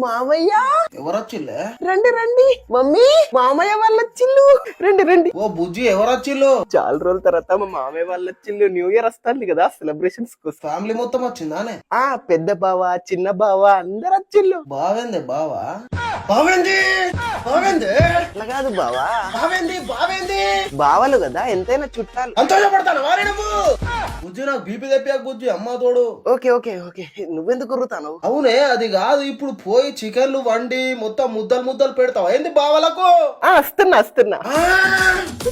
మామయ్య ఎవరొచ్చిల్లే? రండి రండి. మమ్మీ మామయ్య వాళ్ళ వచ్చిల్లు. రండి రండి. ఓ బుజ్జి ఎవరొచ్చిల్లు? చాలా రోజుల తర్వాత మా మామయ్య వాళ్ళ వచ్చిల్లు. న్యూ ఇయర్ వస్తుంది కదా, సెలబ్రేషన్స్ కోసం. ఫ్యామిలీ మొత్తం వచ్చిందానే? ఆ పెద్ద బావ చిన్న బావ అందరు వచ్చిల్లు. బావేంది బావా? బావేంది బావేంది అట్లా కాదు బావా, బావేంది బావేంది బావలు కదా ఎంతైనా చుట్టాలు. సంతోషపడతాను వారే నువ్వు. బుజ్జి నాకు బీపీ తెప్పాక బుజ్జి అమ్మ తోడు. ఓకే ఓకే ఓకే, నువ్వెందుకు కుర్రుతాను? అవునే అది కాదు, ఇప్పుడు పోయి చికెన్లు వండి మొత్తం ముద్దలు ముద్దలు పెడతావా ఏంది బావలకు? వస్తున్నా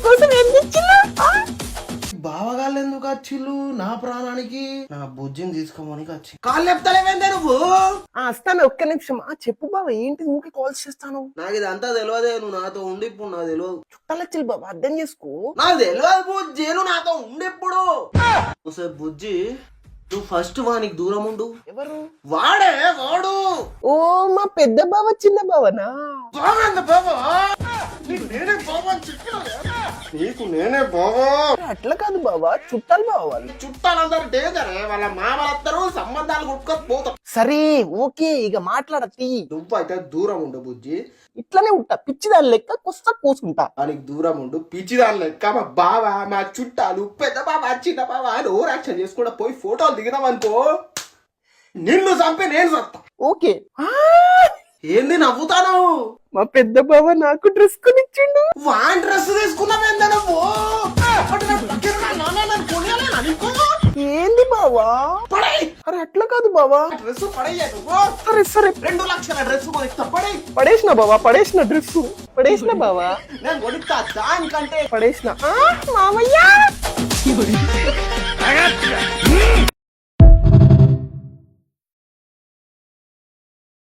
కోసం ఏం తెచ్చిల్లు? బావగాళ్ళు ఎందుకు వచ్చిల్లు నా ప్రాణానికి? నా బుజ్జిని తీసుకోమని వచ్చి కాళ్ళు చెప్తాలేవేందే నువ్వు? వస్తాను, ఒక్క నిమిషం. చెప్పు బావ, ఏంటి ఊకే కాల్స్ చేస్తాను? నాకు ఇది అంతా తెలియదే, నువ్వు నాతో ఉండి ఇప్పుడు నాకు తెలియదు. చుట్టాలు వచ్చిల్లు బావ, అర్థం చేసుకో. నాకు తెలియదు బుజ్జి, నువ్వు నాతో ఉండిప్పుడు. ఒకసారి బుజ్జి నువ్వు ఫస్ట్ వానికి దూరం ఉండు. ఎవరు? వాడే వాడు. ఓ మా పెద్ద బావ చిన్న బావనా? బావేంది బావా? నేనే బావా అని చెప్పినానే. నీకు నేనే బావా. అట్లా కాదు బావా, చుట్టాలు బావ వాళ్ళు. చుట్టాలందరూ డేంజరే, వాళ్ళ మామలందరూ సంబంధాలు కొట్టుకొని సరే ఓకే, ఇక మాట్లాడతి. నువ్వైతే దూరం ఉండు బుజ్జి. ఇట్లానే ఉంటా, పిచ్చి దాని లెక్క కొస్తా కూసుకుంటా. వానికి దూరం ఉండు. పిచ్చిదాని లెక్క మా బావ మా చుట్టాలు పెద్ద బావ చిన్న బావ అని ఓ యాక్షన్ చేసుకుంటా పోయి ఫోటోలు దిగినామనుకో నిన్ను చంపి నేను చస్తా. ఓకే. ఏంది నవ్వుతాను? మా పెద్ద బావ నాకు డ్రెస్ కొనిచ్చిండు. వాన్ డ్రెస్ తీసుకున్నావేందా నువ్వు? ఏంది బావా? అరే అట్లా కాదు బావా, డ్రెస్ పడేయ నువ్వు. సరే సరే 2 లక్షల డ్రెస్ కొనిస్తా. పడేసిన బావా, పడేసిన డ్రెస్ పడేసిన బావా, నేను కొనిస్తా దానికంటే. పడేసిన. మామయ్య